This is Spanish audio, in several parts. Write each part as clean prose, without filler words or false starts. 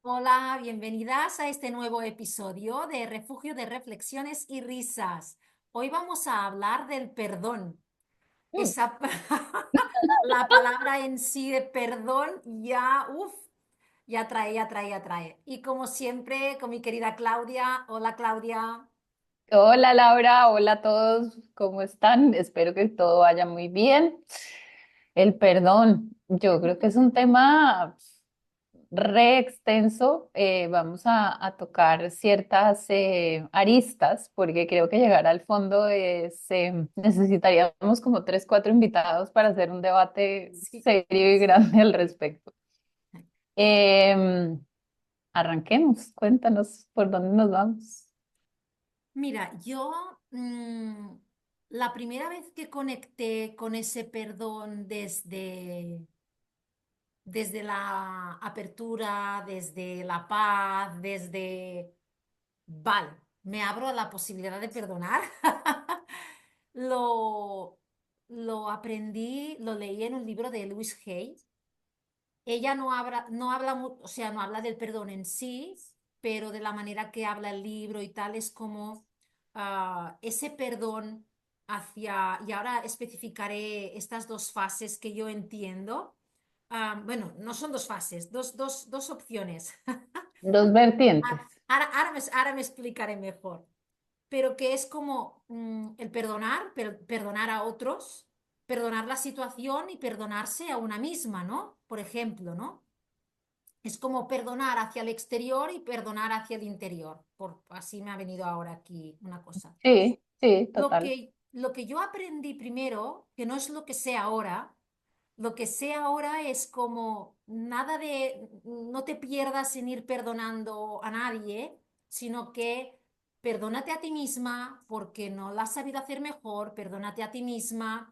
Hola, bienvenidas a este nuevo episodio de Refugio de Reflexiones y Risas. Hoy vamos a hablar del perdón. Mm. Esa, la palabra en sí de perdón ya, ya trae, ya trae, ya trae. Y como siempre, con mi querida Claudia. Hola, Claudia. Hola Laura, hola a todos, ¿cómo están? Espero que todo vaya muy bien. El perdón, yo creo que es un tema re extenso. Vamos a tocar ciertas aristas porque creo que llegar al fondo necesitaríamos como tres, cuatro invitados para hacer un debate Sí, serio y sí. grande al respecto. Em, Arranquemos, cuéntanos por dónde nos vamos. Mira, la primera vez que conecté con ese perdón desde la apertura, desde la paz, vale, me abro a la posibilidad de perdonar. Lo, lo aprendí, lo leí en un libro de Louise Hay. Ella o sea, no habla del perdón en sí, pero de la manera que habla el libro y tal, es como ese perdón y ahora especificaré estas dos fases que yo entiendo. Bueno, no son dos fases, dos opciones. Dos vertientes. Ahora me explicaré mejor, pero que es como el perdonar, perdonar a otros, perdonar la situación y perdonarse a una misma, ¿no? Por ejemplo, ¿no? Es como perdonar hacia el exterior y perdonar hacia el interior. Así me ha venido ahora aquí una cosa. Sí, sí, Lo total. que, lo que yo aprendí primero, que no es lo que sé ahora, lo que sé ahora es como nada de, no te pierdas en ir perdonando a nadie, sino que perdónate a ti misma porque no lo has sabido hacer mejor, perdónate a ti misma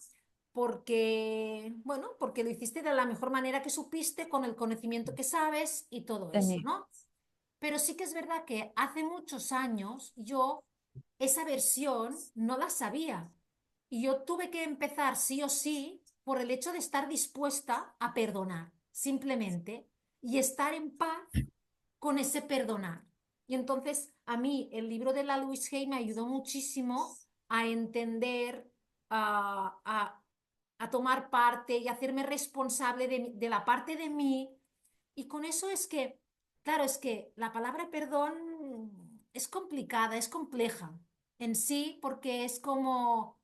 porque, bueno, porque lo hiciste de la mejor manera que supiste, con el conocimiento que sabes y todo eso, Tení- ¿no? Pero sí que es verdad que hace muchos años yo esa versión no la sabía. Y yo tuve que empezar sí o sí por el hecho de estar dispuesta a perdonar, simplemente, y estar en paz con ese perdonar. Y entonces a mí el libro de la Louise Hay me ayudó muchísimo a entender, a, a, a tomar parte y hacerme responsable de la parte de mí. Y con eso es que, claro, es que la palabra perdón es complicada, es compleja en sí, porque es como,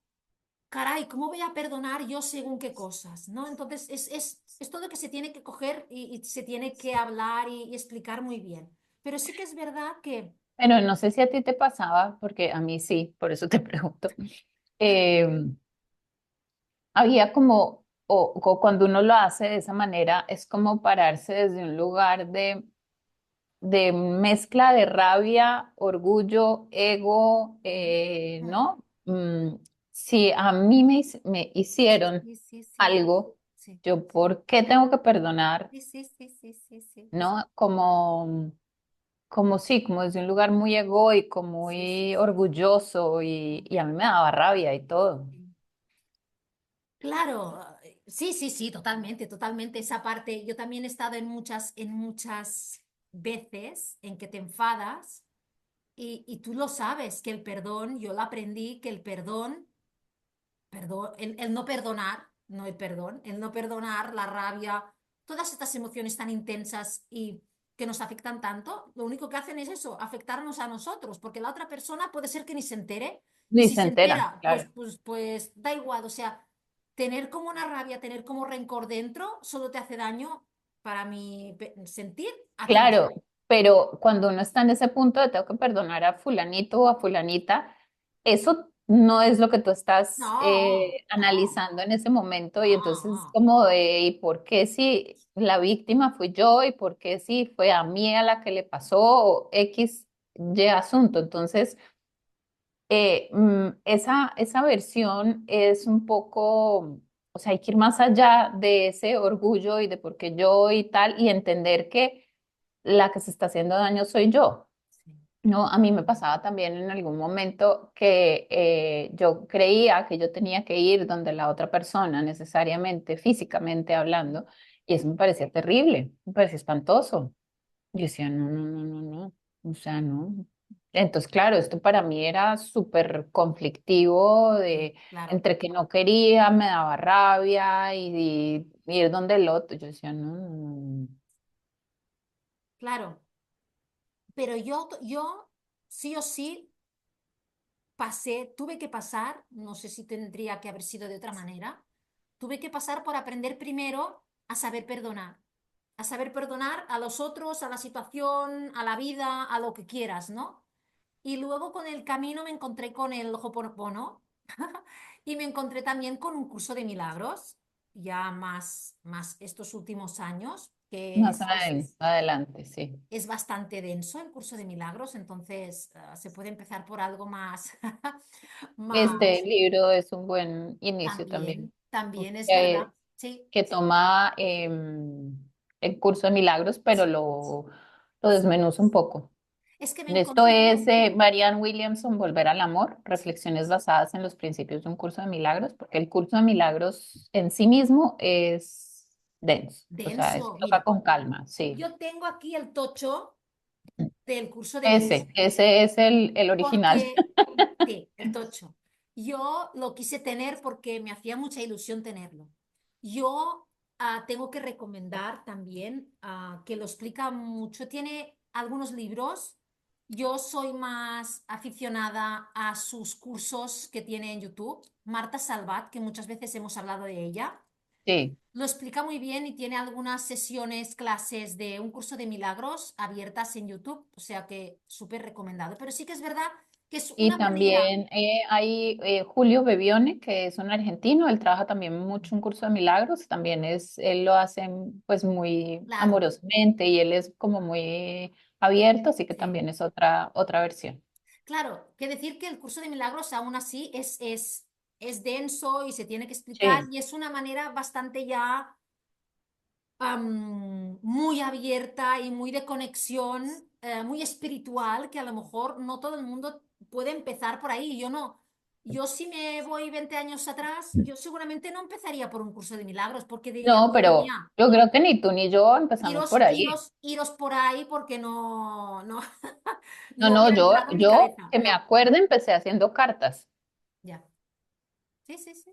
caray, ¿cómo voy a perdonar yo según qué cosas? ¿No? Entonces es todo que se tiene que coger y se tiene que hablar y explicar muy bien. Pero sí que es verdad que, Pero no sé si a ti te pasaba, porque a mí sí, por eso te pregunto. eh, Había como, o cuando uno lo hace de esa manera, es como pararse desde un lugar de mezcla de rabia, orgullo, ego, mm, ¿no? Si a mí me hicieron sí, sí, sí, algo, sí, yo, ¿por qué tengo que perdonar? sí, sí, sí, sí, sí, sí, ¿No? Como sí, como desde un lugar muy egoico, sí, sí, muy sí, orgulloso y a mí me daba rabia y todo. sí. Claro, sí, sí, sí, totalmente, totalmente. Esa parte, yo también he estado en muchas veces en que te enfadas y tú lo sabes, que el perdón, yo lo aprendí, que el perdón, el no perdonar, no el perdón, el no perdonar, la rabia, todas estas emociones tan intensas y que nos afectan tanto, lo único que hacen es eso, afectarnos a nosotros, porque la otra persona puede ser que ni se entere, y Ni si se se entera, entera, claro. pues da igual, o sea, tener como una rabia, tener como rencor dentro, solo te hace daño para mi sentir a ti mismo. Claro, pero cuando uno está en ese punto de tengo que perdonar a fulanito o a fulanita, eso no es lo que tú estás No, no, analizando en ese momento y entonces es no. como de, ¿y por qué si la víctima fui yo y por qué si fue a mí a la que le pasó o X, Y asunto? Entonces, esa versión es un poco, o sea, hay que ir más allá de ese orgullo y de por qué yo y tal y entender que la que se está haciendo daño soy yo. Sí. No, a mí me pasaba también en algún momento que yo creía que yo tenía que ir donde la otra persona, necesariamente, físicamente hablando, y eso me parecía terrible, me parecía espantoso. Yo decía, no, no, no, no, no, o sea, no. Entonces, claro, esto para mí era súper conflictivo de Claro, entre que no quería, me daba rabia y ir donde el otro. Yo decía, no, no, no, no. claro. Pero yo sí o sí tuve que pasar, no sé si tendría que haber sido de otra manera, tuve que pasar por aprender primero a saber perdonar a los otros, a la situación, a la vida, a lo que quieras, ¿no? Y luego con el camino me encontré con el Ho'oponopono y me encontré también con un curso de milagros, ya más estos últimos años, que Más adelante, sí. es bastante denso el curso de milagros, entonces se puede empezar por algo más, Este más libro es un buen inicio también, también es verdad, que, sí. que toma el curso de milagros, pero lo desmenuza un poco. Es que me Esto encontré es con, Marianne Williamson, Volver al Amor, reflexiones basadas en los principios de un curso de milagros, porque el curso de milagros en sí mismo es denso, o sea, es denso, toca mira, con calma, sí. yo tengo aquí el tocho del curso de milagros. Ese es el original. Porque, sí, el tocho. Yo lo quise tener porque me hacía mucha ilusión tenerlo. Yo tengo que recomendar también que lo explica mucho. Tiene algunos libros. Yo soy más aficionada a sus cursos que tiene en YouTube. Marta Salvat, que muchas veces hemos hablado de ella. Sí, Lo explica muy bien y tiene algunas sesiones, clases de un curso de milagros abiertas en YouTube, o sea que súper recomendado. Pero sí que es verdad que es y una manera, también hay Julio Bebione, que es un argentino, él trabaja también mucho un curso de milagros, también él lo hace pues muy claro, amorosamente y él es como muy abierto, así que sí, también es otra versión. claro, que decir que el curso de milagros aún así es denso y se tiene que explicar Sí. y es una manera bastante ya muy abierta y muy de conexión, muy espiritual, que a lo mejor no todo el mundo puede empezar por ahí. Yo no. Yo si me voy 20 años atrás, yo seguramente no empezaría por un curso de milagros porque diría, No, madre pero mía, yo creo que ni tú ni yo empezamos por ahí. iros por ahí porque no, No, no no, hubiera entrado en mi yo cabeza. que me No, acuerdo empecé haciendo cartas, ya. Sí, sí, sí.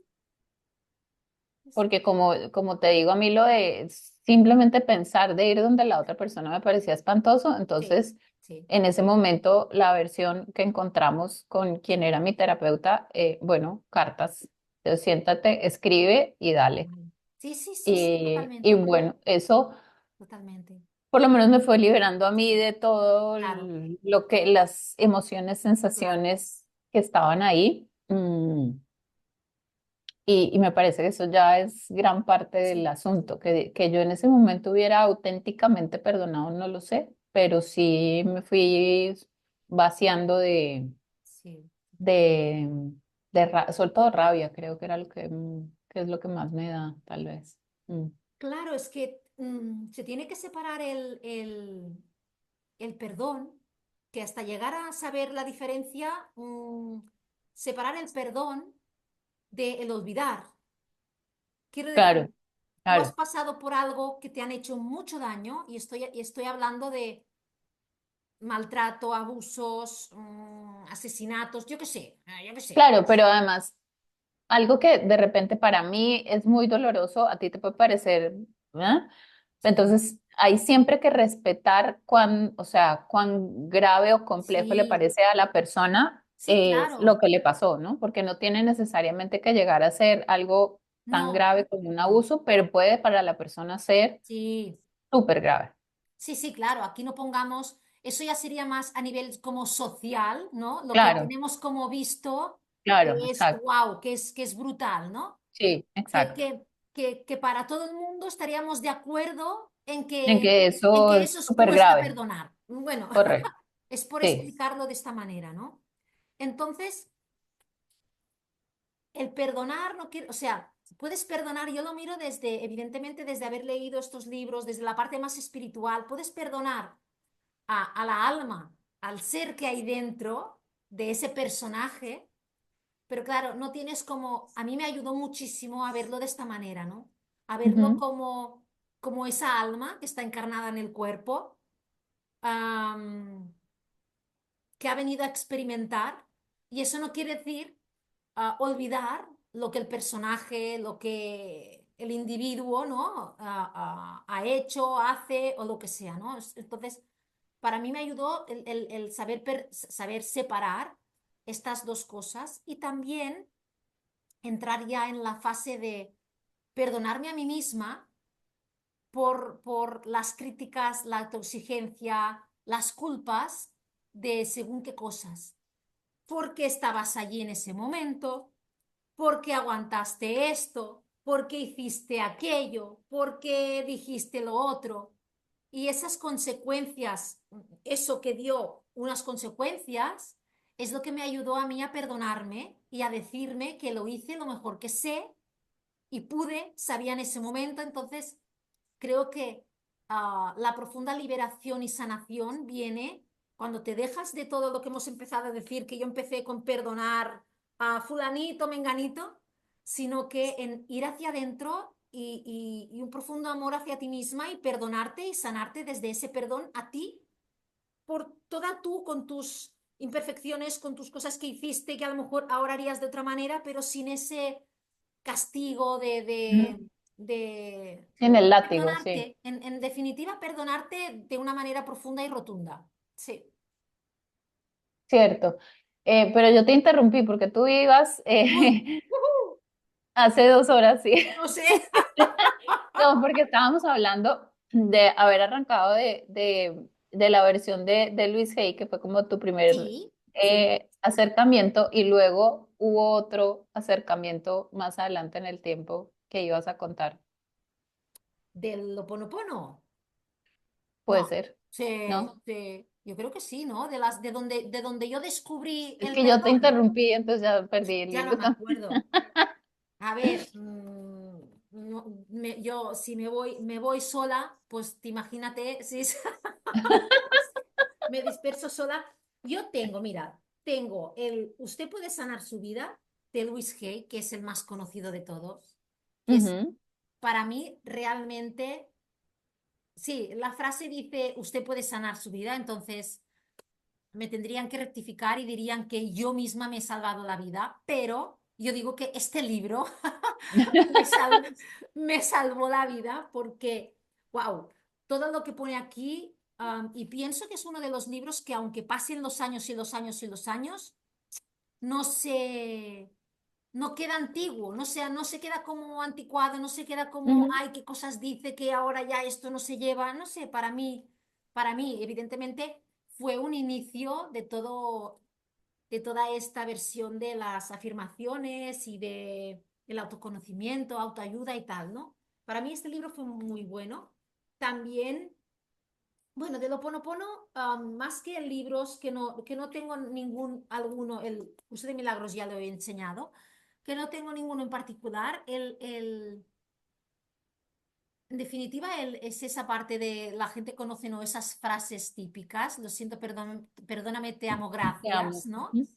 Sí, sí. porque como te digo, a mí lo de simplemente pensar de ir donde la otra persona me parecía espantoso, Sí, entonces sí. en ese momento la versión que encontramos con quien era mi terapeuta, bueno, cartas. Entonces, siéntate, escribe y dale. Vale. Sí, sí, sí, sí, Y totalmente. bueno, eso Totalmente. por lo menos me fue liberando a mí de todo Claro. lo que las emociones, Claro. sensaciones que estaban ahí. Y me parece que eso ya es gran parte del Sí, asunto, que yo en ese momento hubiera auténticamente perdonado, no lo sé, pero sí me fui vaciando sí. de, sobre todo rabia, creo que era que es lo que más me da, tal vez. Mm. Claro, es que se tiene que separar el perdón, que hasta llegar a saber la diferencia, separar el perdón del olvidar. Quiero Claro, decir, tú has claro. pasado por algo que te han hecho mucho daño y estoy hablando de maltrato, abusos, asesinatos, yo qué sé. Claro, pero además algo que de repente para mí es muy doloroso, a ti te puede parecer, ¿eh? Sí, Entonces, hay siempre que respetar o sea, cuán grave o complejo le sí, parece a la persona sí, lo claro. que le pasó, ¿no? Porque no tiene necesariamente que llegar a ser algo tan No, grave como un no, abuso, pero puede para la persona ser sí. súper grave. Sí, sí, claro, aquí no pongamos, eso ya sería más a nivel como social, ¿no? Lo que Claro, tenemos como visto, que claro, es exacto. wow, que es brutal, ¿no? Sí, Que, exacto. que, que para todo el mundo estaríamos de acuerdo En que en eso que es eso súper cuesta grave. perdonar. Bueno, Correcto. es por Sí. explicarlo de esta manera, ¿no? Entonces, el perdonar no quiere, o sea, puedes perdonar, yo lo miro desde, evidentemente, desde haber leído estos libros, desde la parte más espiritual, puedes perdonar a la alma, al ser que hay dentro de ese personaje, pero claro, no tienes como, a mí me ayudó muchísimo a verlo de esta manera, ¿no? A verlo Ujú. como esa alma que está encarnada en el cuerpo ha venido a experimentar y eso no quiere decir olvidar lo que el personaje, lo que el individuo, ¿no? Ha hecho, hace o lo que sea, ¿no? Entonces, para mí me ayudó el saber, saber separar estas dos cosas y también entrar ya en la fase de perdonarme a mí misma por las críticas, la autoexigencia, las culpas de según qué cosas. Porque estabas allí en ese momento, porque aguantaste esto, porque hiciste aquello, porque dijiste lo otro. Y esas consecuencias, eso que dio unas consecuencias, es lo que me ayudó a mí a perdonarme y a decirme que lo hice lo mejor que sé y pude, sabía en ese momento. Entonces, creo que la profunda liberación y sanación viene cuando te dejas de todo lo que hemos empezado a decir, que yo empecé con perdonar a fulanito, menganito, sino que en ir hacia adentro y un profundo amor hacia ti misma y perdonarte y sanarte desde ese perdón a ti por toda tú con tus imperfecciones, con tus cosas que hiciste que a lo mejor ahora harías de otra manera, pero sin ese castigo Ujú. de En el látigo, sí. perdonarte, en definitiva, perdonarte de una manera profunda y rotunda. Sí. Cierto. Pero yo te interrumpí porque tú ibas Uy, hace 2 horas, sí. no sé. No, porque estábamos hablando de haber arrancado de la versión de Luis Hay, que fue como tu primer Sí, sí. acercamiento, y luego hubo otro acercamiento más adelante en el tiempo que ibas a contar. Del Ho oponopono. Puede No, ser, sí, ¿no? sí. Yo creo que sí, ¿no? De donde yo descubrí Es el que yo te perdón, interrumpí, entonces ya perdí el ya no hilo me también. acuerdo. A ver, yo si me voy sola, pues te imagínate, si me disperso sola. Yo tengo, mira, tengo el Usted puede sanar su vida de Luis Hay, que es el más conocido de todos, que es Ujú, para mí realmente, sí, la frase dice, usted puede sanar su vida, entonces me tendrían que rectificar y dirían que yo misma me he salvado la vida, pero yo digo que este libro me, sal- me salvó la vida porque, wow, todo lo que pone aquí, y pienso que es uno de los libros que aunque pasen los años y los años y los años, no se, no queda antiguo, no se queda como anticuado, no se queda como, ujú. ay, qué cosas dice que ahora ya esto no se lleva, no sé, para mí, evidentemente, fue un inicio de todo, de toda esta versión de las afirmaciones y de el autoconocimiento, autoayuda y tal, ¿no? Para mí este libro fue muy bueno. También, bueno, de Lo Ho'oponopono, más que libros que no tengo ningún, alguno, el curso de milagros ya lo he enseñado, que no tengo ninguno en particular, en definitiva, es esa parte de la gente conoce, ¿no? Esas frases típicas, lo siento, perdóname, te amo, Te amo. gracias, ¿no? Ujú.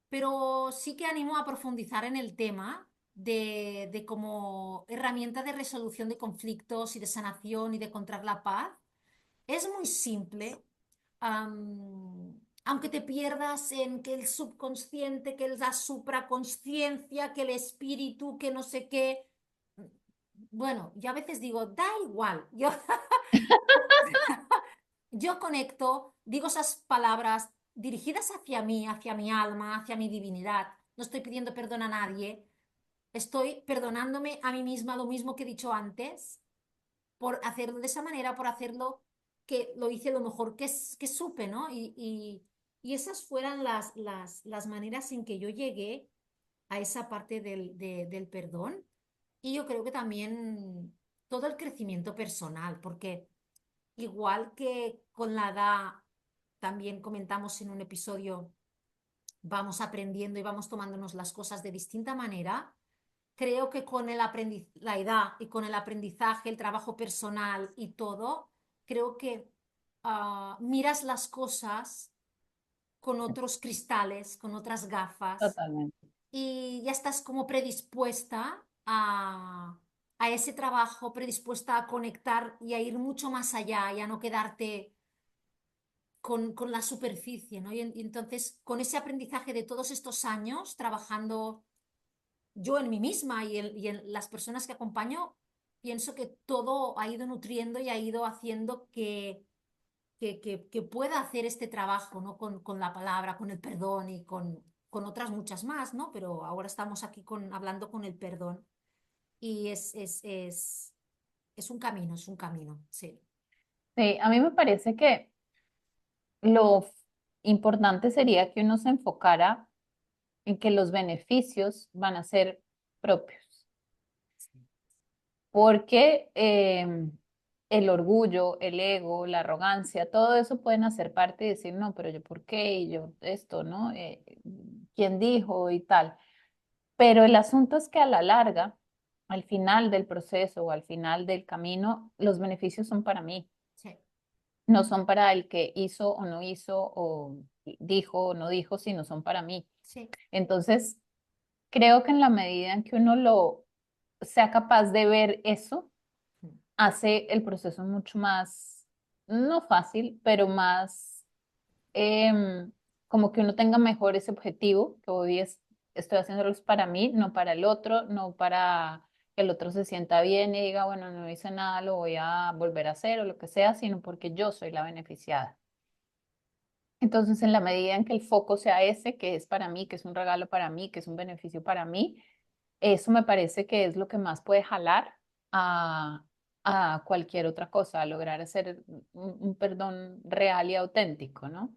Pero sí que animo a profundizar en el tema de como herramienta de resolución de conflictos y de sanación y de encontrar la paz. Es muy simple, aunque te pierdas en que el subconsciente, que la supraconsciencia, que el espíritu, que no sé qué. Bueno, yo a veces digo, da igual, yo conecto, digo esas palabras dirigidas hacia mí, hacia mi alma, hacia mi divinidad. No estoy pidiendo perdón a nadie, estoy perdonándome a mí misma lo mismo que he dicho antes, por hacerlo de esa manera, por hacerlo que lo hice lo mejor que supe, ¿no? Y esas fueron las maneras en que yo llegué a esa parte del perdón. Y yo creo que también todo el crecimiento personal, porque igual que con la edad, también comentamos en un episodio, vamos aprendiendo y vamos tomándonos las cosas de distinta manera. Creo que con la edad y con el aprendizaje, el trabajo personal y todo, creo que miras las cosas con otros cristales, con otras gafas Totalmente. y ya estás como predispuesta a ese trabajo, predispuesta a conectar y a ir mucho más allá y a no quedarte con la superficie, ¿no? Y entonces, con ese aprendizaje de todos estos años trabajando yo en mí misma y en las personas que acompaño, pienso que todo ha ido nutriendo y ha ido haciendo que pueda hacer este trabajo, ¿no? Con la palabra, con el perdón y con otras muchas más, ¿no? Pero ahora estamos aquí hablando con el perdón y es un camino, sí. Sí, a mí me parece que lo importante sería que uno se enfocara en que los beneficios van a ser propios, porque el orgullo, el ego, la arrogancia, todo eso pueden hacer parte y decir, no, pero yo por qué y yo esto, ¿no? ¿Quién dijo y tal? Pero el asunto es que a la larga, al final del proceso o al final del camino, los beneficios son para mí, Sí, no son para el que hizo o no hizo o dijo o no dijo, sino son para mí. sí. Entonces, creo que en la medida en que uno lo sea capaz de ver eso, hace el proceso mucho más, no fácil, pero más como que uno tenga mejor ese objetivo, que hoy es, estoy haciéndolo para mí, no para el otro, no para que el otro se sienta bien y diga, bueno, no hice nada, lo voy a volver a hacer o lo que sea, sino porque yo soy la beneficiada. Entonces, en la medida en que el foco sea ese, que es para mí, que es un regalo para mí, que es un beneficio para mí, eso me parece que es lo que más puede jalar a, a cualquier otra cosa, a lograr hacer un perdón real y auténtico, ¿no?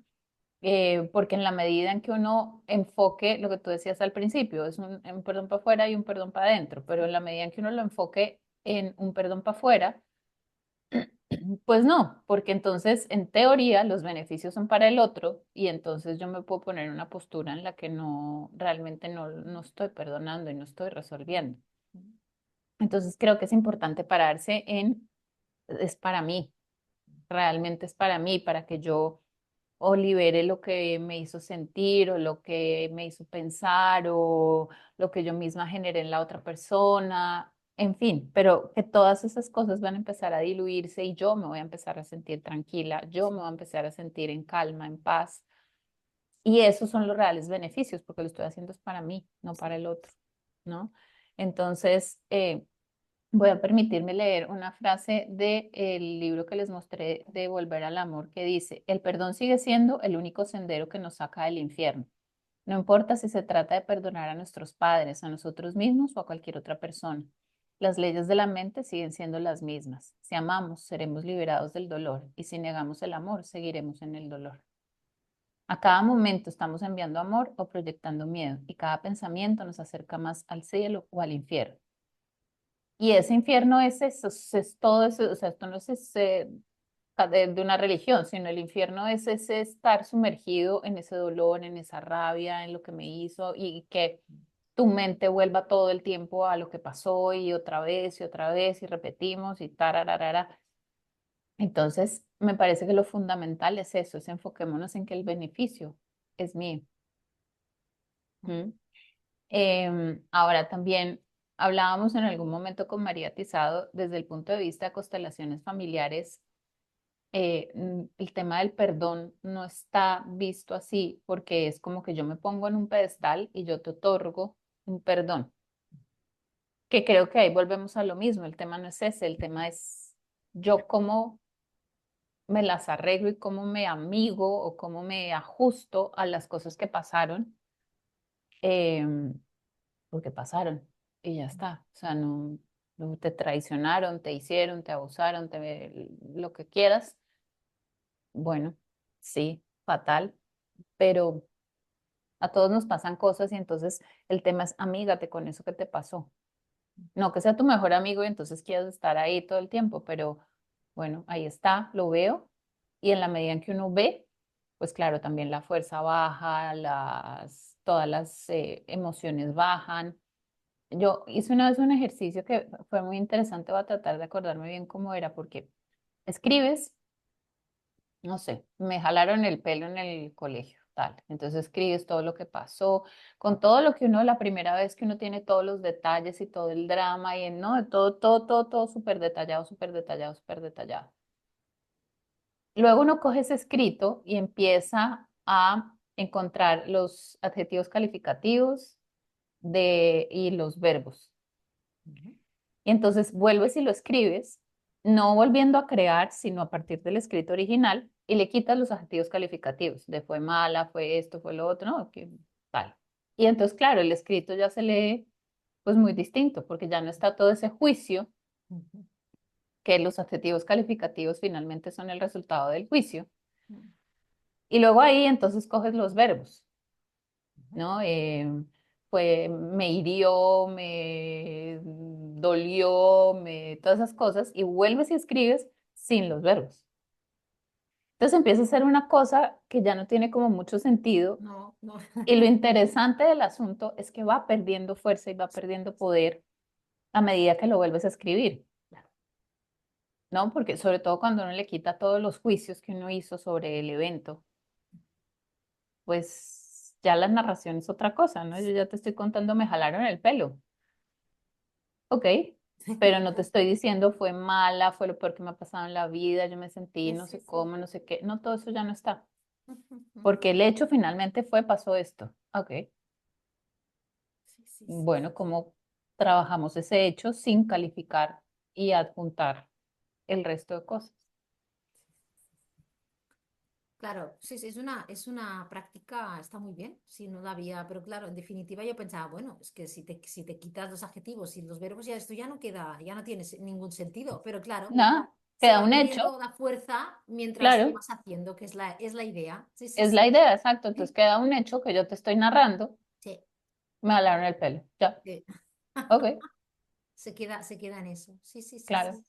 Porque en la medida en que uno enfoque lo que tú decías al principio, es un perdón para afuera y un perdón para adentro, pero en la medida en que uno lo enfoque en un perdón para afuera, pues no, porque entonces en teoría los beneficios son para el otro y entonces yo me puedo poner en una postura en la que no, realmente no estoy perdonando y no estoy resolviendo. Entonces creo que es importante pararse en, es para mí, realmente es para mí, para que yo o libere lo que me hizo sentir o lo que me hizo pensar o lo que yo misma generé en la otra persona, en fin, pero que todas esas cosas van a empezar a diluirse y yo me voy a empezar a sentir tranquila, yo me voy a empezar a sentir en calma, en paz. Y esos son los reales beneficios, porque lo estoy haciendo es para mí, no para el otro, ¿no? Entonces, voy a permitirme leer una frase del libro que les mostré de Volver al Amor que dice, el perdón sigue siendo el único sendero que nos saca del infierno. No importa si se trata de perdonar a nuestros padres, a nosotros mismos o a cualquier otra persona. Las leyes de la mente siguen siendo las mismas. Si amamos, seremos liberados del dolor y si negamos el amor, seguiremos en el dolor. A cada momento estamos enviando amor o proyectando miedo y cada pensamiento nos acerca más al cielo o al infierno. Y ese infierno es eso, es todo eso, o sea, esto no es ese, de una religión, sino el infierno es ese estar sumergido en ese dolor, en esa rabia, en lo que me hizo y que tu mente vuelva todo el tiempo a lo que pasó y otra vez y repetimos y tararara. Entonces, me parece que lo fundamental es eso, es enfoquémonos en que el beneficio es mío. ¿Mm? Ahora también hablábamos en algún momento con María Tizado desde el punto de vista de constelaciones familiares. El tema del perdón no está visto así porque es como que yo me pongo en un pedestal y yo te otorgo un perdón, que creo que ahí volvemos a lo mismo. El tema no es ese, el tema es yo cómo me las arreglo y cómo me amigo o cómo me ajusto a las cosas que pasaron. em, Porque pasaron y ya está. O sea, no te traicionaron, te hicieron, te abusaron, lo que quieras. Bueno, sí, fatal, pero a todos nos pasan cosas y entonces el tema es amígate con eso que te pasó. No que sea tu mejor amigo y entonces quieras estar ahí todo el tiempo, pero bueno, ahí está, lo veo y en la medida en que uno ve, pues claro, también la fuerza baja, todas las emociones bajan. Yo hice una vez un ejercicio que fue muy interesante, voy a tratar de acordarme bien cómo era, porque escribes, no sé, me jalaron el pelo en el colegio, tal. Entonces escribes todo lo que pasó, con todo lo que uno, la primera vez que uno tiene todos los detalles y todo el drama y no, todo súper detallado, súper detallado, súper detallado. luego uno coge ese escrito y empieza a encontrar los adjetivos calificativos y los verbos. Ujú. Y entonces vuelves y lo escribes, no volviendo a crear, sino a partir del escrito original, y le quitas los adjetivos calificativos, de fue mala, fue esto, fue lo otro, no, que tal. Y entonces, claro, el escrito ya se lee pues muy distinto, porque ya no está todo ese juicio, Ujú. que los adjetivos calificativos finalmente son el resultado del juicio. Ujú. Y luego ahí entonces coges los verbos, Ujú. ¿no? Me hirió, me dolió, todas esas cosas, y vuelves y escribes sin los verbos. Entonces empieza a ser una cosa que ya no tiene como mucho sentido, No, no. y lo interesante del asunto es que va perdiendo fuerza y va perdiendo poder a medida que lo vuelves a escribir, Claro. ¿no? Porque sobre todo cuando uno le quita todos los juicios que uno hizo sobre el evento, pues ya la narración es otra cosa, ¿no? Yo ya te estoy contando, me jalaron el pelo. Ok, pero no te estoy diciendo fue mala, fue lo peor que me ha pasado en la vida, yo me sentí Sí, no sí, sé sí. cómo, no sé qué. No, todo eso ya no está, Ujú. porque el hecho finalmente fue, pasó esto. Ok, Sí, sí, sí, sí. bueno, ¿cómo trabajamos ese hecho sin calificar y adjuntar el resto de cosas? Claro, sí, sí, es una práctica, está muy bien, sí, no la había, pero claro, en definitiva yo pensaba, bueno, es que si te quitas los adjetivos y los verbos, ya esto ya no queda, ya no tiene ningún sentido, pero claro, Nada, se queda va un hecho, perdiendo la fuerza mientras lo claro, vas haciendo, que es la idea. Sí, sí, es sí. la idea, exacto. Entonces Sí, queda un hecho que yo te estoy narrando, sí, me jalaron el pelo, ya, sí. ok, Se queda en eso. Sí, sí, sí, claro. sí.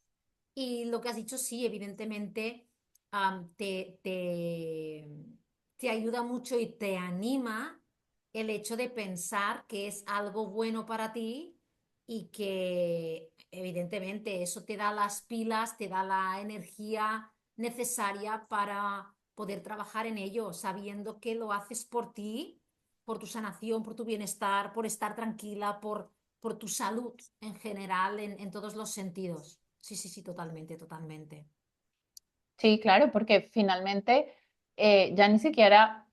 Y lo que has dicho, sí, evidentemente, te ayuda mucho y te anima el hecho de pensar que es algo bueno para ti y que evidentemente eso te da las pilas, te da la energía necesaria para poder trabajar en ello, sabiendo que lo haces por ti, por tu sanación, por tu bienestar, por estar tranquila, por tu salud en general, en todos los sentidos. Sí, sí, sí, totalmente, totalmente. Sí, claro, porque finalmente ya ni siquiera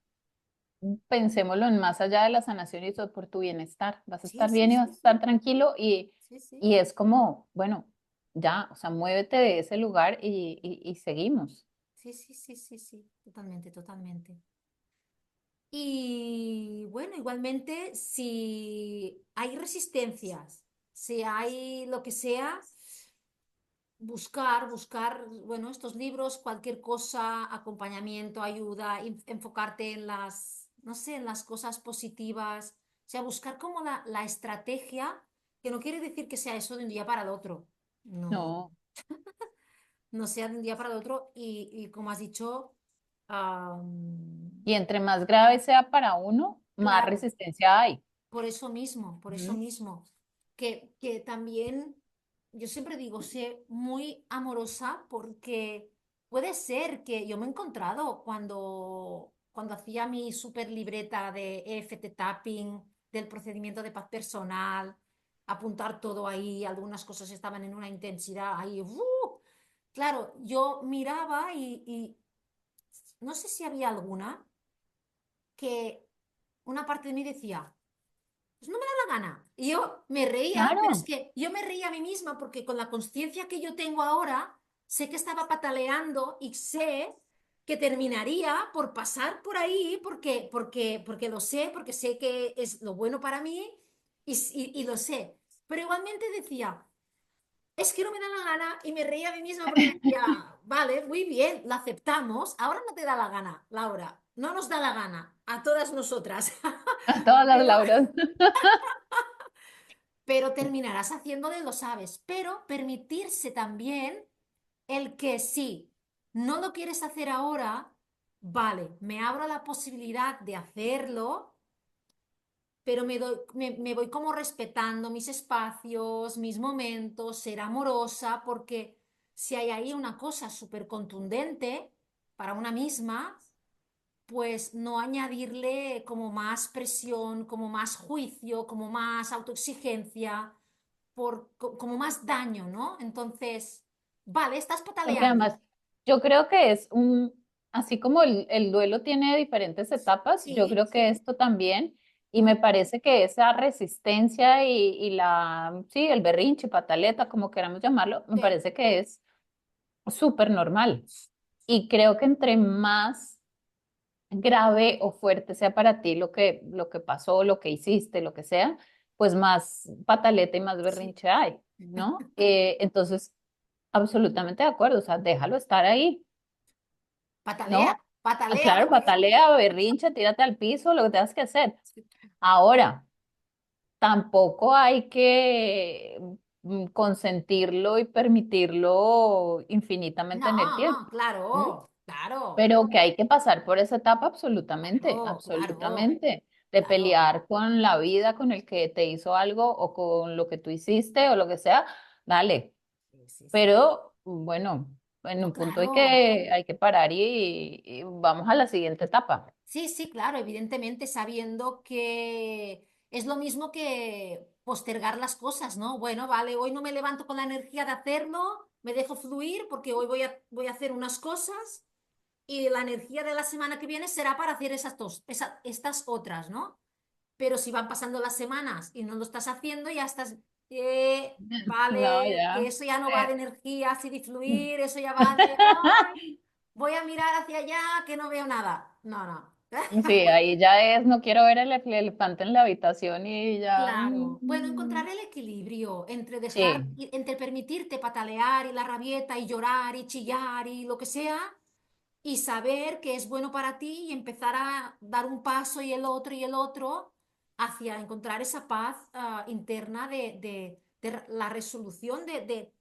pensémoslo en más allá de la sanación y eso por tu bienestar. Vas a Sí, estar sí, bien y vas sí, a estar sí, tranquilo sí, sí, y es como, bueno, ya, o sea, muévete de ese lugar y seguimos. sí, sí, sí, sí, sí, totalmente, totalmente. Y bueno, igualmente, si hay resistencias, si hay lo que sea, buscar, bueno, estos libros, cualquier cosa, acompañamiento, ayuda, enfocarte en las, no sé, en las cosas positivas, o sea, buscar como la estrategia, que no quiere decir que sea eso de un día para el otro, no, No. no sea de un día para el otro y como has dicho, Y entre más grave sea para uno, más claro. resistencia hay. Por eso Ujú. mismo, que también, yo siempre digo, sé muy amorosa porque puede ser que yo me he encontrado cuando hacía mi super libreta de EFT tapping, del procedimiento de paz personal, apuntar todo ahí, algunas cosas estaban en una intensidad ahí, claro, yo miraba y no sé si había alguna que una parte de mí decía, pues no me da la gana. Y yo me reía, pero es Claro, que yo me reía a mí misma porque con la conciencia que yo tengo ahora, sé que estaba pataleando y sé que terminaría por pasar por ahí porque lo sé, porque sé que es lo bueno para mí y lo sé. Pero igualmente decía, es que no me da la gana y me reía a mí misma porque decía, vale, muy bien, la aceptamos, ahora no te da la gana, Laura, no nos da la gana a todas nosotras. a todas las Pero Lauras. pero terminarás haciéndole, lo sabes. Pero permitirse también el que sí, no lo quieres hacer ahora, vale, me abro la posibilidad de hacerlo, pero me voy como respetando mis espacios, mis momentos, ser amorosa, porque si hay ahí una cosa súper contundente para una misma, pues no añadirle como más presión, como más juicio, como más autoexigencia como más daño, ¿no? Entonces, vale, estás Porque además pataleando. Yo creo que es así como el duelo tiene diferentes etapas, yo Sí, creo que esto también, y me parece que esa resistencia y sí, el berrinche, pataleta, como queramos llamarlo, me sí. parece que es súper normal. Y creo que entre más grave o fuerte sea para ti lo que pasó, lo que hiciste, lo que sea, pues más pataleta y más Sí. berrinche hay, ¿no? Entonces, absolutamente de acuerdo, o sea, déjalo estar ahí, Patalea, ¿no? patalea Claro, porque... patalea, berrinche, tírate al piso, lo que tengas que hacer. Ahora, tampoco hay que consentirlo y permitirlo infinitamente en el tiempo, No, ¿no? claro, claro, Pero que hay que pasar por esa etapa absolutamente, claro, claro, absolutamente, de claro. pelear con la vida, con el que te hizo algo o con lo que tú hiciste o lo que sea, dale. Sí, sí, sí. Pero bueno, en No, un punto claro. hay que parar y vamos a la siguiente etapa. Sí, sí, claro, evidentemente sabiendo que es lo mismo que postergar las cosas, ¿no? Bueno, vale, hoy no me levanto con la energía de hacerlo, me dejo fluir porque hoy voy a hacer unas cosas y la energía de la semana que viene será para hacer estas otras, ¿no? Pero si van pasando las semanas y no lo estás haciendo, ya estás, No, vale, que ya. eso ya no va de Eh, energía así de fluir, eso ya va de, ay, voy a mirar hacia allá que no veo nada. No, no. Sí, ahí ya es, no quiero ver el elefante en la habitación y ya. Claro. Bueno, encontrar el equilibrio entre dejar, Sí, entre permitirte patalear y la rabieta y llorar y chillar y lo que sea, y saber que es bueno para ti y empezar a dar un paso y el otro hacia encontrar esa paz interna de la resolución de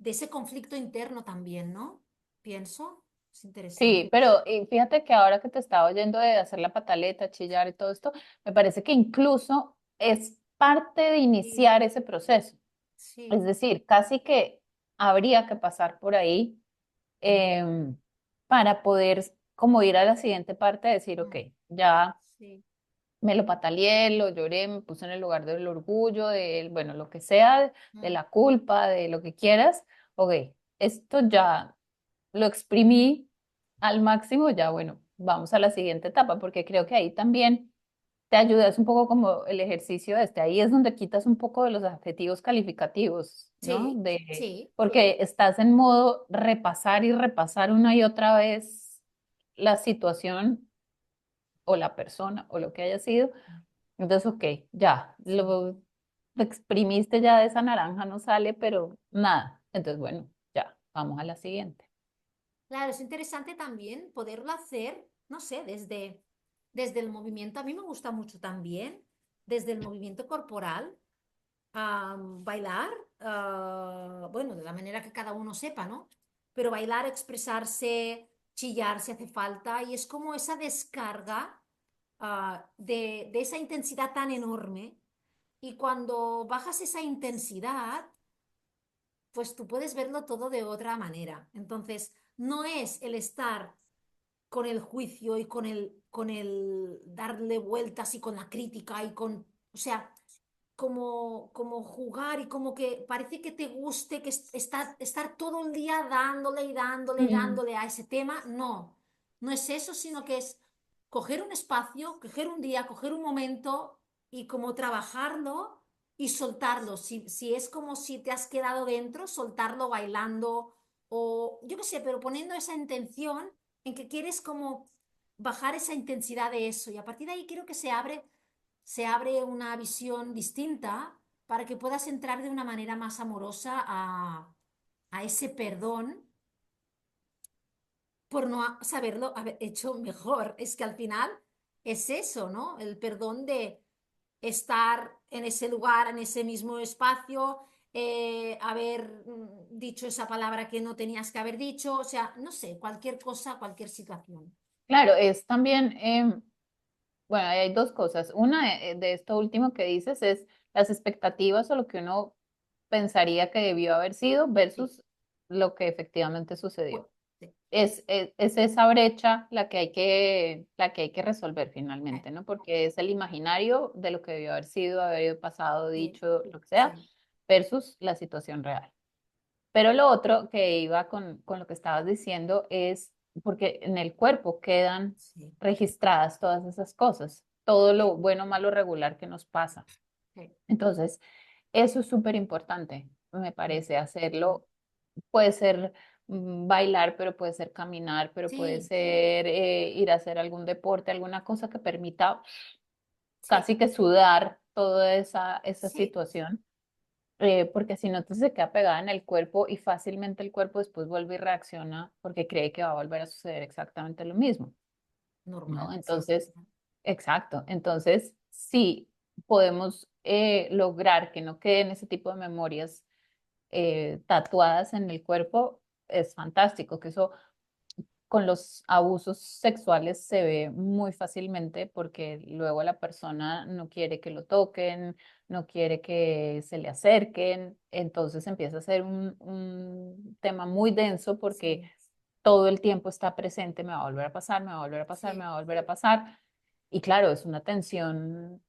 ese conflicto interno también, ¿no? Pienso, es interesante. sí, pero fíjate que ahora que te estaba oyendo de hacer la pataleta, chillar y todo esto, me parece que incluso es parte de Sí, iniciar ese proceso. Es sí, decir, casi que habría que pasar por ahí em, para poder como ir a la siguiente parte, decir, ok, mm, ya sí, me lo pataleé, lo lloré, me puse en el lugar del orgullo, de, bueno, lo que sea, de mm, la culpa, de lo que quieras. Ok, esto ya lo exprimí al máximo, ya bueno, vamos a la siguiente etapa, porque creo que ahí también te ayuda, es un poco como el ejercicio este, ahí es donde quitas un poco de los adjetivos calificativos, ¿no? sí, sí, Porque estás en modo repasar y repasar una y otra vez la situación o la persona o lo que haya sido. Entonces, ok, ya, sí. lo exprimiste ya de esa naranja, no sale, pero nada. Entonces, bueno, ya, vamos a la siguiente. Claro, es interesante también poderlo hacer, no sé, desde el movimiento. A mí me gusta mucho también, desde el movimiento corporal, bailar, bueno, de la manera que cada uno sepa, ¿no? Pero bailar, expresarse, chillar si hace falta, y es como esa descarga, de esa intensidad tan enorme. Y cuando bajas esa intensidad, pues tú puedes verlo todo de otra manera. Entonces, no es el estar con el juicio y con el darle vueltas y con la crítica y con, o sea, como jugar y como que parece que te guste que estar todo el día dándole y dándole y Mm. dándole a ese tema. No, no es eso, sino que es coger un espacio, coger un día, coger un momento y como trabajarlo y soltarlo. Si es como si te has quedado dentro, soltarlo bailando o yo qué sé, pero poniendo esa intención en que quieres como bajar esa intensidad de eso y a partir de ahí quiero que se abre una visión distinta para que puedas entrar de una manera más amorosa a ese perdón por no saberlo haber hecho mejor. Es que al final es eso, ¿no? El perdón de estar en ese lugar, en ese mismo espacio, haber dicho esa palabra que no tenías que haber dicho, o sea, no sé, cualquier cosa, cualquier situación. Claro, es también, bueno, ahí hay dos cosas. Una de esto último que dices es las expectativas o lo que uno pensaría que debió haber sido Sí, versus lo que efectivamente pues, sucedió. sí, Es esa brecha la que hay que resolver finalmente, ¿no? Porque es el imaginario de lo que debió haber sido, haber pasado, sí, dicho, lo que sea, sí, versus la situación real. Pero lo otro que iba con lo que estabas diciendo es porque en el cuerpo quedan Sí, registradas todas esas cosas, todo sí, lo bueno, malo, regular que nos pasa. sí. Entonces, eso es súper importante, me parece, hacerlo. Puede ser bailar, pero puede ser caminar, pero puede Sí, ser ir a hacer algún deporte, alguna cosa que permita sí, casi que sudar toda esa sí, situación, porque si no, entonces se queda pegada en el cuerpo y fácilmente el cuerpo después vuelve y reacciona porque cree que va a volver a suceder exactamente lo mismo, ¿no? normal, sí, sí, Entonces, claro. exacto. Entonces, sí podemos lograr que no queden ese tipo de memorias tatuadas en el cuerpo, es fantástico, que eso con los abusos sexuales se ve muy fácilmente porque luego la persona no quiere que lo toquen, no quiere que se le acerquen, entonces empieza a ser un tema muy denso porque Sí, todo el tiempo está presente, me va a volver a pasar, me va a volver a pasar, me sí, va a volver a pasar. Y claro, es una tensión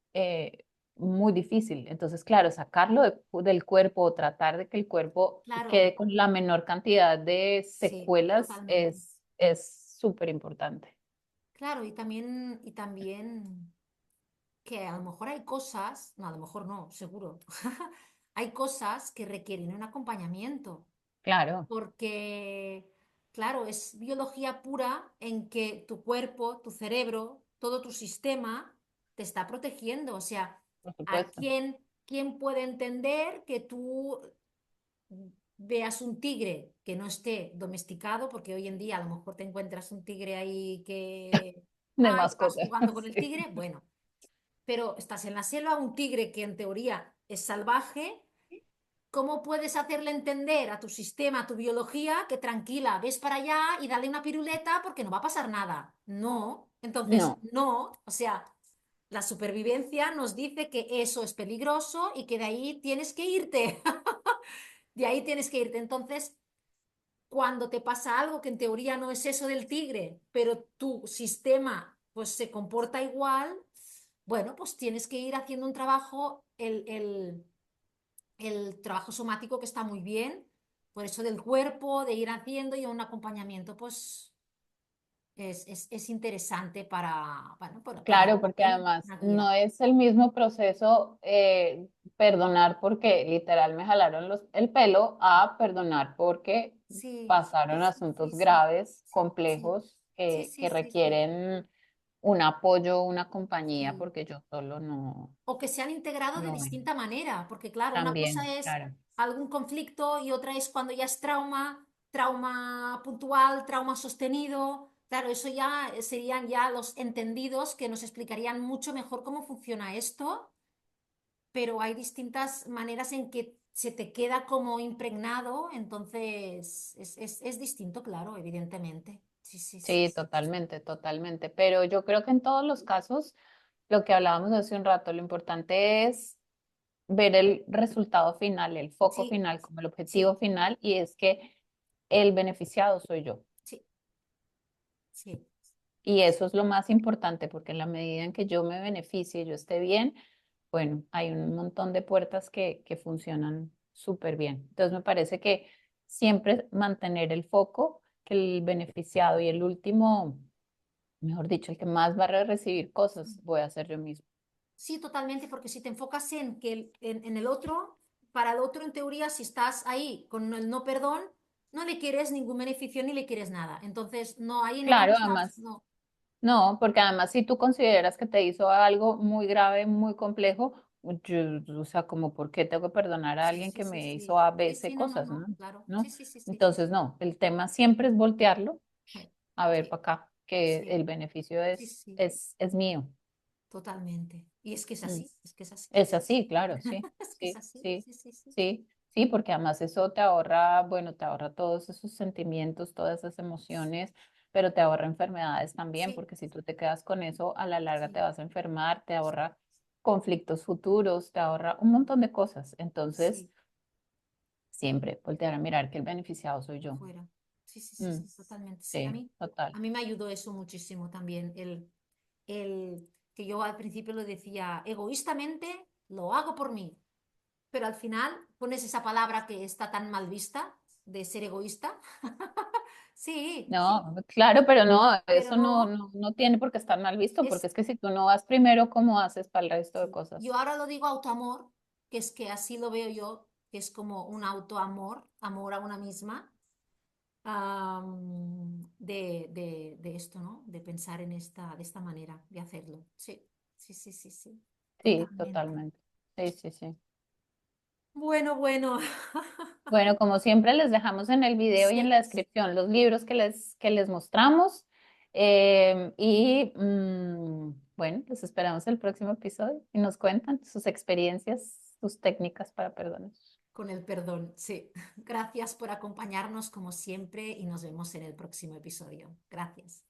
muy difícil. Entonces, claro, sacarlo del cuerpo o tratar de que el cuerpo claro, quede con la menor cantidad de sí, secuelas totalmente. es súper importante. Claro, y también que a lo mejor hay cosas, no, a lo mejor no, seguro, hay cosas que requieren un acompañamiento, Claro, porque, claro, es biología pura en que tu cuerpo, tu cerebro, todo tu sistema te está protegiendo. O sea, por ¿a supuesto. quién puede entender que tú veas un tigre que no esté domesticado? Porque hoy en día a lo mejor te encuentras un tigre ahí que, De ay, vas mascota. jugando con el Sí. tigre, bueno, pero estás en la selva, un tigre que en teoría es salvaje. ¿Cómo puedes hacerle entender a tu sistema, a tu biología, que tranquila, ves para allá y dale una piruleta porque no va a pasar nada? No. Entonces, No, no. O sea, la supervivencia nos dice que eso es peligroso y que de ahí tienes que irte. De ahí tienes que irte. Entonces, cuando te pasa algo que en teoría no es eso del tigre, pero tu sistema pues se comporta igual, bueno, pues tienes que ir haciendo un trabajo, el trabajo somático que está muy bien, por eso del cuerpo, de ir haciendo y un acompañamiento, pues es interesante para, bueno, para claro, porque también además una no guía. es el mismo proceso perdonar porque literal me jalaron el pelo a perdonar porque Sí, pasaron sí, sí, asuntos sí, graves, sí, sí, complejos, sí, sí, que sí, sí, requieren un apoyo, una compañía, sí. porque yo solo no, O que se han integrado de no, distinta manera, porque claro, una cosa también, es claro. algún conflicto y otra es cuando ya es trauma, trauma puntual, trauma sostenido. Claro, eso ya serían ya los entendidos que nos explicarían mucho mejor cómo funciona esto, pero hay distintas maneras en que se te queda como impregnado, entonces es distinto, claro, evidentemente. Sí, sí, sí. Sí, totalmente, totalmente. Pero yo creo que en todos los casos, lo que hablábamos hace un rato, lo importante es ver el resultado final, el foco Sí, final, como el sí, objetivo final, y es que el beneficiado soy yo. sí, sí, Y eso es lo más importante, porque en la medida en que yo me beneficie, yo esté bien, bueno, hay un montón de puertas que funcionan súper bien. Entonces me parece que siempre mantener el foco, que el beneficiado y el último, mejor dicho, el que más va a recibir cosas, voy a hacer yo mismo. sí, totalmente, porque si te enfocas en que en el otro, para el otro, en teoría, si estás ahí con el no perdón, no le quieres ningún beneficio ni le quieres nada. Entonces, no, ahí no Claro, estás, además, no. no, porque además si tú consideras que te hizo algo muy grave, muy complejo, o sea, como por qué tengo que perdonar a Sí, alguien sí, que sí, me sí. hizo A, B, Sí, C sí, no, no, cosas, no, ¿no? claro. Sí, ¿No? sí, sí, sí. Entonces, no, el tema siempre es voltearlo, a ver Sí, para acá, que sí, el beneficio sí, sí, es mío. totalmente. Y es que es Mm. así, es que es así. Es así, claro, sí, Es que es sí, así, sí, sí, sí, sí. sí, sí, porque además eso te ahorra, bueno, te ahorra todos esos sentimientos, todas esas emociones, pero te ahorra enfermedades también, Sí, porque si tú te quedas con eso, a la larga te sí, vas a enfermar, te ahorra conflictos futuros, te ahorra un montón de cosas. Entonces, sí, siempre voltear a mirar que el beneficiado soy yo. fuera. Sí, sí, sí, Mm, sí, totalmente. Sí, sí, total. a mí me ayudó eso muchísimo también, el que yo al principio lo decía egoístamente, lo hago por mí, pero al final pones esa palabra que está tan mal vista, de ser egoísta. Sí, No, claro, pero no, pero eso no, no tiene por qué estar mal visto, porque es, es que si tú no vas primero, ¿cómo haces para el resto de sí. Yo cosas? ahora lo digo autoamor, que es que así lo veo yo, que es como un autoamor, amor a una misma, de esto, ¿no? De pensar de esta manera, de hacerlo. Sí, sí, sí, sí, sí, Sí, totalmente. totalmente. Sí, sí, sí. Bueno, bueno. Bueno, como siempre, les dejamos en el video y en Sí, la descripción los libros que les mostramos. Bueno, los esperamos el próximo episodio y nos cuentan sus experiencias, sus técnicas para perdonar. con el perdón, sí. Gracias por acompañarnos como siempre y nos vemos en el próximo episodio. Gracias.